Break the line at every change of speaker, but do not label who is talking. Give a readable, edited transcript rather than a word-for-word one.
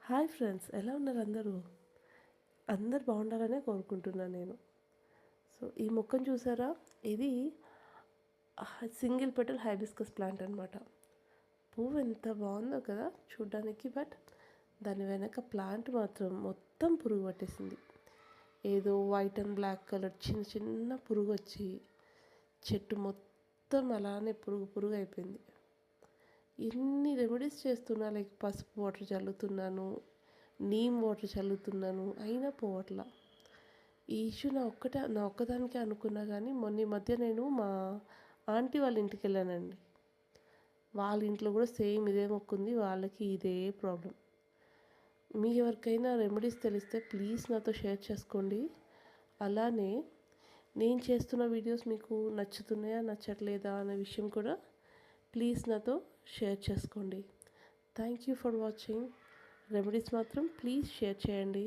Hi friends, ఎలా ఉన్నారు అందరూ? అందరు బాగుండాలనే కోరుకుంటున్నాను నేను. సో ఈ మొక్కను చూసారా? ఇది సింగిల్ పెటల్ హైబిస్కస్ ప్లాంట్ అనమాట. పువ్వు ఎంత బాగుందో కదా చూడ్డానికి. బట్ దాని వెనక ప్లాంట్ మాత్రం మొత్తం పురుగు పట్టేసింది. ఏదో వైట్ అండ్ బ్లాక్ కలర్ చిన్న చిన్న పురుగు వచ్చి చెట్టు మొత్తం అలానే పురుగు పురుగు అయిపోయింది. ఎన్ని రెమెడీస్ చేస్తున్నా, లైక్ పసుపు వాటర్ చల్లుతున్నాను, నీమ్ వాటర్ చల్లుతున్నాను, అయినా పోవట్లా. ఈ ఇష్యూ నా ఒక్కదానికే అనుకున్నా, కానీ మొన్న ఈ మధ్య నేను మా ఆంటీ వాళ్ళ ఇంటికి వెళ్ళానండి. వాళ్ళ ఇంట్లో కూడా సేమ్ ఇదే మొక్క ఉంది, వాళ్ళకి ఇదే ప్రాబ్లం. మీ ఎవరికైనా రెమెడీస్ తెలిస్తే ప్లీజ్ నాతో షేర్ చేసుకోండి. అలానే నేను చేస్తున్న వీడియోస్ మీకు నచ్చుతున్నాయా నచ్చట్లేదా అనే విషయం కూడా ప్లీజ్ నాతో షేర్ చేసుకోండి. Thank you for watching. Remedies మాత్రం ప్లీజ్ షేర్ చేయండి.